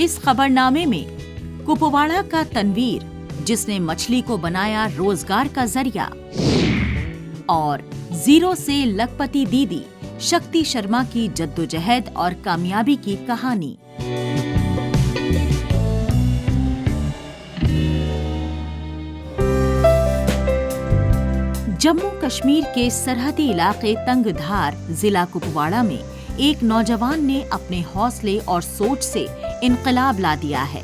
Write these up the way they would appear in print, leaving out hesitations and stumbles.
इस खबरनामे में कुपवाड़ा का तनवीर, जिसने मछली को बनाया रोजगार का जरिया, और जीरो से लखपति दीदी शक्ति शर्मा की जद्दोजहद और कामयाबी की कहानी। जम्मू कश्मीर के सरहदी इलाके तंगधार जिला कुपवाड़ा में एक नौजवान ने अपने हौसले और सोच से इनकलाब ला दिया है।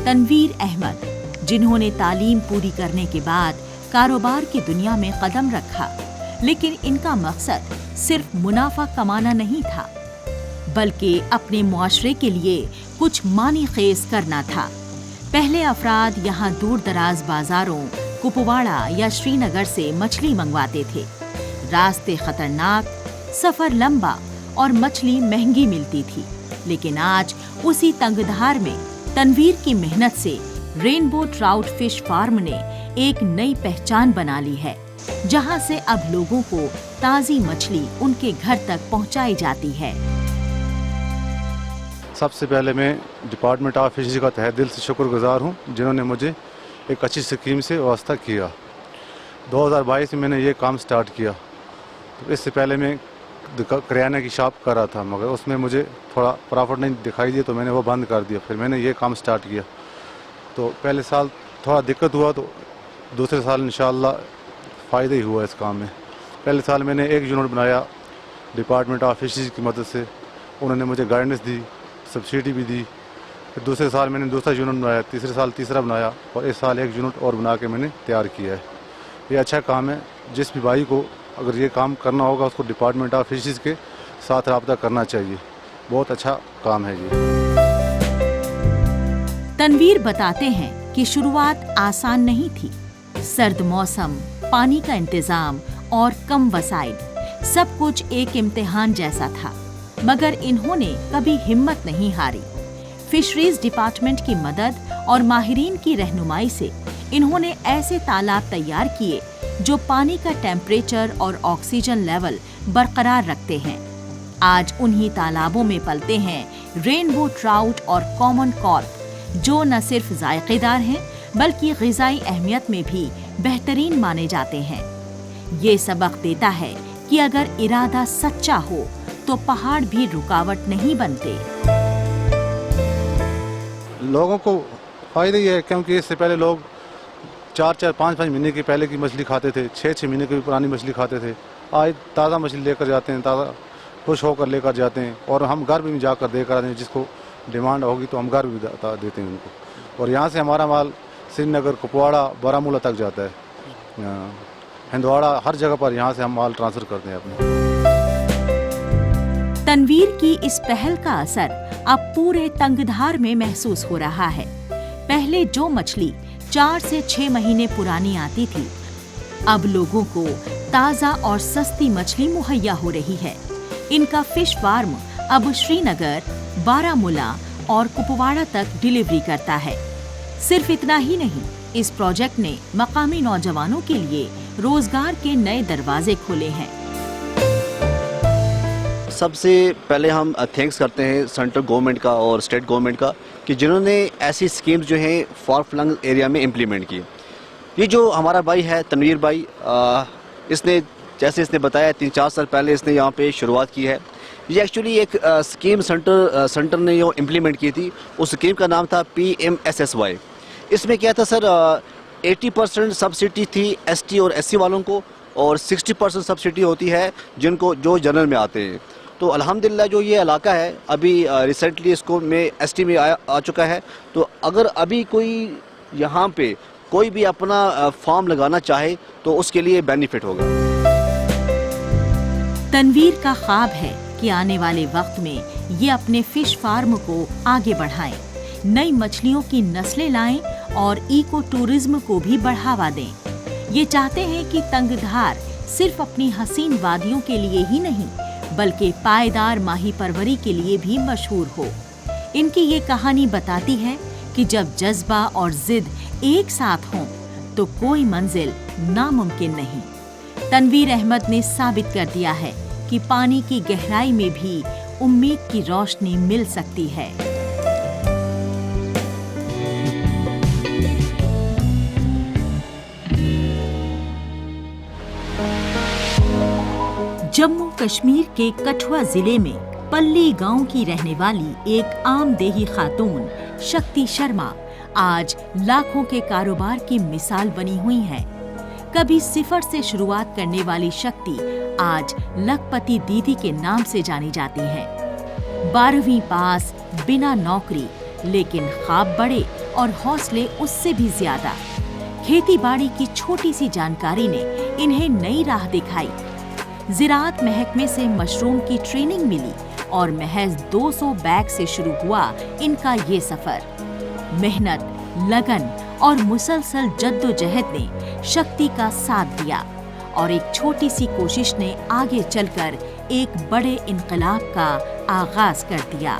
तनवीर अहमद, जिन्होंने तालीम पूरी करने के बाद कारोबार की दुनिया में कदम रखा, लेकिन इनका मकसद सिर्फ मुनाफा कमाना नहीं था, बल्कि अपने मुआशरे के लिए कुछ मानी खेज करना था। पहले अफराद यहाँ दूर दराज बाजारों, कुपवाड़ा या श्रीनगर से मछली मंगवाते थे। रास्ते खतरनाक, सफर लंबा और मछली महंगी मिलती थी। लेकिन आज उसी तंगधार में तनवीर की मेहनत से रेनबो ट्राउट फिश फार्म ने एक नई पहचान बना ली है, जहां से अब लोगों को ताजी मछली उनके घर तक पहुंचाई जाती है। सबसे पहले मैं डिपार्टमेंट ऑफ फिशरीज का तहे दिल से शुक्रगुजार हूं, जिन्होंने मुझे एक अच्छी स्कीम से वास्ता किया। 2022 में मैंने ये काम स्टार्ट किया। तो इससे पहले मैं किराने की शॉप कर रहा था, मगर उसमें मुझे थोड़ा प्रॉफिट नहीं दिखाई दिया, तो मैंने वो बंद कर दिया। फिर मैंने ये काम स्टार्ट किया। तो पहले साल थोड़ा दिक्कत हुआ, तो दूसरे साल इंशाअल्लाह फ़ायदा ही हुआ इस काम में। पहले साल मैंने एक यूनिट बनाया डिपार्टमेंट ऑफ फिशरीज की मदद से। उन्होंने मुझे गाइडेंस दी, सब्सिडी भी दी। फिर दूसरे साल मैंने दूसरा यूनिट बनाया, तीसरे साल तीसरा बनाया, और इस साल एक यूनिट और बना के मैंने तैयार किया है। ये अच्छा काम है। जिस भी भाई को अगर ये काम करना होगा, उसको डिपार्टमेंट ऑफ फिशरीज के साथ रब्ता करना चाहिए। बहुत अच्छा काम है ये। तनवीर बताते हैं कि शुरुआत आसान नहीं थी। सर्द मौसम, पानी का इंतजाम और कम वसाइल, सब कुछ एक इम्तिहान जैसा था। मगर इन्होंने कभी हिम्मत नहीं हारी। फिशरीज डिपार्टमेंट की मदद और माहिरीन की रहनुमाई से इन्होंने ऐसे तालाब तैयार किए जो पानी का टेम्परेचर और ऑक्सीजन लेवल बरकरार रखते हैं। आज उन्हीं तालाबों में पलते हैं रेनबो ट्राउट और कॉमन कॉर्प, जो न सिर्फ जायकेदार हैं बल्कि ग़िज़ाई अहमियत में भी बेहतरीन माने जाते हैं। ये सबक देता है कि अगर इरादा सच्चा हो तो पहाड़ भी रुकावट नहीं बनते। लोगों को फ़ायदा ये है क्योंकि इससे पहले लोग 4-4, 5-5 महीने की पहले की मछली खाते थे, 6-6 महीने की पुरानी मछली खाते थे। आज ताज़ा मछली लेकर जाते हैं, ताज़ा खुश होकर लेकर जाते हैं, और हम घर भी जाकर देकर आते हैं। जिसको डिमांड होगी तो हम घर भी देते हैं उनको। और यहाँ से हमारा माल श्रीनगर, कुपवाड़ा, बारामूला तक जाता है, हिंदवाड़ा, हर जगह पर यहाँ से हम माल ट्रांसफ़र करते हैं अपने। तनवीर की इस पहल का असर अब पूरे तंगधार में महसूस हो रहा है। पहले जो मछली 4 से 6 महीने पुरानी आती थी, अब लोगों को ताज़ा और सस्ती मछली मुहैया हो रही है। इनका फिश फार्म अब श्रीनगर, बारामूला और कुपवाड़ा तक डिलीवरी करता है। सिर्फ इतना ही नहीं, इस प्रोजेक्ट ने मकामी नौजवानों के लिए रोजगार के नए दरवाजे खोले हैं। सबसे पहले हम थैंक्स करते हैं सेंट्रल गवर्नमेंट का और स्टेट गवर्नमेंट का कि जिन्होंने ऐसी स्कीम्स जो हैं फार फ्लंग एरिया में इम्प्लीमेंट की। ये जो हमारा भाई है तनवीर भाई, इसने जैसे इसने बताया 3-4 साल पहले इसने यहाँ पे शुरुआत की है। ये एक्चुअली एक स्कीम सेंटर ने जो इम्प्लीमेंट की थी, उस स्कीम का नाम था PMSSY। इसमें क्या था सर, 80% सब्सिडी थी ST और SC वालों को, और 60% सब्सिडी होती है जो जनरल में आते हैं। तो अल्हम्दुलिल्लाह जो ये इलाका है अभी रिसेंटली इसको में ST में आ चुका है। तो अगर अभी कोई यहाँ पे कोई भी अपना फार्म लगाना चाहे तो उसके लिए बेनिफिट होगा। तनवीर का ख्वाब है कि आने वाले वक्त में ये अपने फिश फार्म को आगे बढ़ाएं, नई मछलियों की नस्लें लाएं और इको टूरिज्म को भी बढ़ावा दें। ये चाहते हैं कि तंगधार सिर्फ अपनी हसीन वादियों के लिए ही नहीं, बल्कि पायदार माही परवरी के लिए भी मशहूर हो। इनकी ये कहानी बताती है कि जब जज्बा और जिद एक साथ हों तो कोई मंजिल नामुमकिन नहीं। तनवीर अहमद ने साबित कर दिया है कि पानी की गहराई में भी उम्मीद की रोशनी मिल सकती है। जम्मू कश्मीर के कठुआ जिले में पल्ली गांव की रहने वाली एक आम देही खातून शक्ति शर्मा आज लाखों के कारोबार की मिसाल बनी हुई हैं। कभी सिफर से शुरुआत करने वाली शक्ति आज लखपति दीदी के नाम से जानी जाती हैं। 12वीं पास, बिना नौकरी, लेकिन ख्वाब बड़े और हौसले उससे भी ज्यादा। खेती बाड़ी की छोटी सी जानकारी ने इन्हें नई राह दिखाई। ज़राअत महकमे से मशरूम की ट्रेनिंग मिली और महज 200 बैग से शुरू हुआ इनका ये सफर। मेहनत, लगन और मुसलसल जद्दोजहद ने शक्ति का साथ दिया और एक छोटी सी कोशिश ने आगे चलकर एक बड़े इनकलाब का आगाज कर दिया।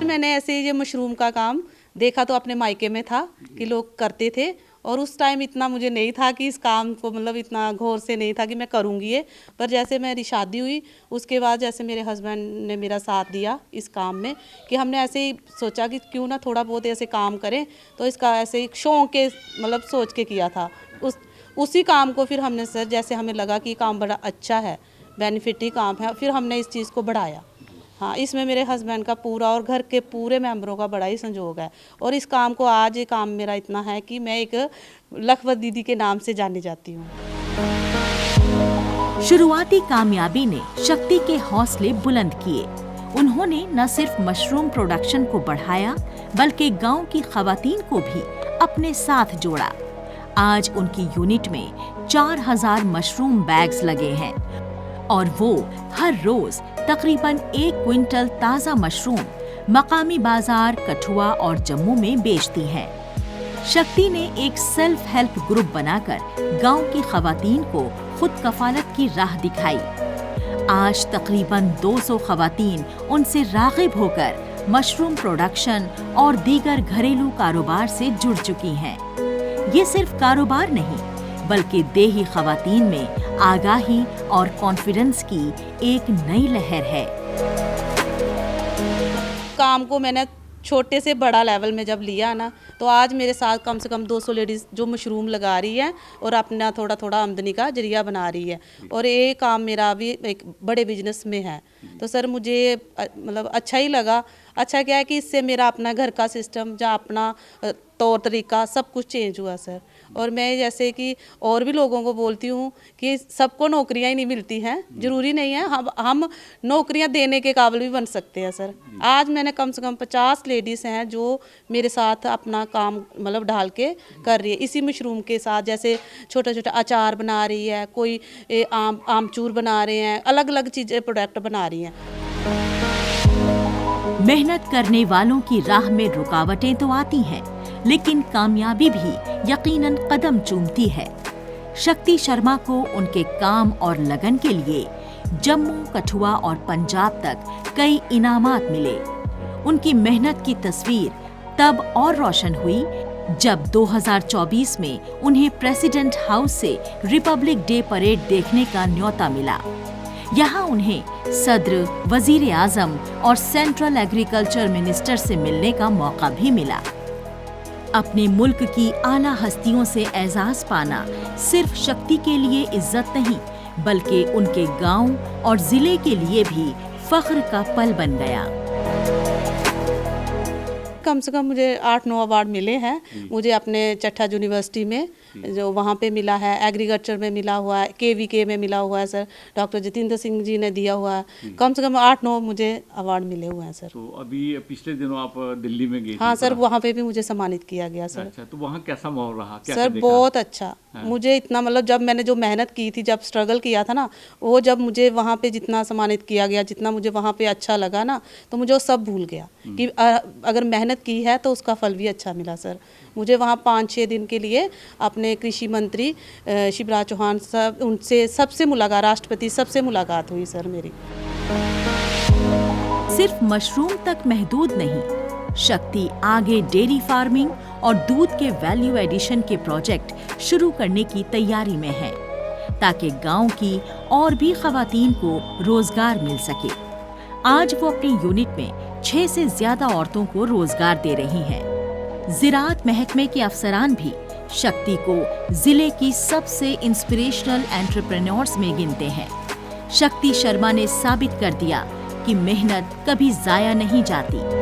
मैंने ऐसे ये मशरूम का काम देखा तो अपने मायके में था कि लोग करते थे, और उस टाइम इतना मुझे नहीं था कि इस काम को मतलब इतना गौर से नहीं था कि मैं करूँगी ये। पर जैसे मेरी शादी हुई उसके बाद जैसे मेरे हस्बैंड ने मेरा साथ दिया इस काम में, कि हमने ऐसे ही सोचा कि क्यों ना थोड़ा बहुत ऐसे काम करें, तो इसका ऐसे ही शौक के मतलब सोच के किया था। उसी काम को फिर हमने सर जैसे हमें लगा कि काम बड़ा अच्छा है, बेनिफिट काम है, फिर हमने इस चीज़ को बढ़ाया। हाँ, इसमें मेरे हस्बैंड का पूरा और घर के पूरे मेंबरों का बड़ा ही संयोग है, और इस काम को आज ये काम मेरा इतना है कि मैं एक लखपत दीदी के नाम से जानी जाती हूँ। शुरुआती कामयाबी ने शक्ति के हौसले बुलंद किए। उन्होंने न सिर्फ मशरूम प्रोडक्शन को बढ़ाया बल्कि गांव की खवातीन को भी अपने साथ जोड़ा। आज उनकी यूनिट में 4000 मशरूम बैग्स लगे हैं और वो हर रोज तकरीबन 1 क्विंटल ताज़ा मशरूम मकामी बाजार कठुआ और जम्मू में बेचती हैं। शक्ति ने एक सेल्फ हेल्प ग्रुप बनाकर गांव की खवातीन को खुद कफालत की राह दिखाई। आज तकरीबन 200 खवातीन उनसे राग़िब होकर मशरूम प्रोडक्शन और दीगर घरेलू कारोबार से जुड़ चुकी हैं। ये सिर्फ कारोबार नहीं बल्कि देही खवातीन में आगाही और कॉन्फिडेंस की एक नई लहर है। काम को मैंने छोटे से बड़ा लेवल में जब लिया ना, तो आज मेरे साथ कम से कम 200 लेडीज़ जो मशरूम लगा रही है और अपना थोड़ा थोड़ा आमदनी का जरिया बना रही है, और ये काम मेरा अभी एक बड़े बिजनेस में है। तो सर मुझे मतलब अच्छा ही लगा। अच्छा क्या है कि इससे मेरा अपना घर का सिस्टम या अपना तौर तरीका सब कुछ चेंज हुआ सर। और मैं जैसे कि और भी लोगों को बोलती हूँ कि सबको नौकरियाँ ही नहीं मिलती हैं, ज़रूरी नहीं है हम नौकरियाँ देने के काबिल भी बन सकते हैं सर। आज मैंने कम से कम 50 लेडीज़ हैं जो मेरे साथ अपना काम मतलब डाल के कर रही है। इसी मशरूम के साथ जैसे छोटा छोटा अचार बना रही है, कोई आमचूर बना रहे हैं, अलग अलग चीज़ें प्रोडक्ट बना रही हैं। मेहनत करने वालों की राह में रुकावटें तो आती हैं, लेकिन कामयाबी भी यकीनन कदम चूमती है। शक्ति शर्मा को उनके काम और लगन के लिए जम्मू, कठुआ और पंजाब तक कई इनामात मिले। उनकी मेहनत की तस्वीर तब और रोशन हुई जब 2024 में उन्हें प्रेसिडेंट हाउस से रिपब्लिक डे परेड देखने का न्योता मिला। यहाँ उन्हें सदर, वजीर आजम और सेंट्रल एग्रीकल्चर मिनिस्टर से मिलने का मौका भी मिला। अपने मुल्क की आला हस्तियों से एजाज पाना सिर्फ शक्ति के लिए इज्जत नहीं बल्कि उनके गांव और जिले के लिए भी फख्र का पल बन गया। कम से कम मुझे 8-9 अवार्ड मिले हैं। मुझे अपने चट्टा यूनिवर्सिटी में जो वहाँ पे मिला है, एग्रीकल्चर में मिला हुआ है, KVK में मिला हुआ है सर, डॉक्टर जितेंद्र सिंह जी ने दिया हुआ है। कम से कम 8-9 मुझे अवार्ड मिले हुए हैं सर। तो अभी पिछले दिनों आप दिल्ली में गए? हाँ सर, वहाँ पे भी मुझे सम्मानित किया गया सर। अच्छा, तो वहाँ कैसा माहौल रहा? सर बहुत अच्छा। मुझे इतना मतलब जब मैंने जो मेहनत की थी, जब स्ट्रगल किया था ना, वो जब मुझे वहाँ पे जितना सम्मानित किया गया, जितना मुझे वहाँ पे अच्छा लगा ना, तो मुझे वो सब भूल गया कि अगर मेहनत की है तो उसका फल भी अच्छा मिला सर। मुझे वहाँ 5-6 दिन के लिए अपने कृषि मंत्री शिवराज चौहान साहब उनसे सबसे मुलाकात, राष्ट्रपति सबसे मुलाकात हुई सर मेरी। सिर्फ मशरूम तक महदूद नहीं, शक्ति आगे डेयरी फार्मिंग और दूध के वैल्यू एडिशन के प्रोजेक्ट शुरू करने की तैयारी में है ताकि गांव की और भी खवातीन को रोजगार मिल सके। आज वो अपनी यूनिट में 6 से ज्यादा औरतों को रोजगार दे रही हैं। ज़राअत महकमे के अफसरान भी शक्ति को जिले की सबसे इंस्पिरेशनल एंटरप्रेन्योर्स में गिनते हैं। शक्ति शर्मा ने साबित कर दिया कि मेहनत कभी जाया नहीं जाती।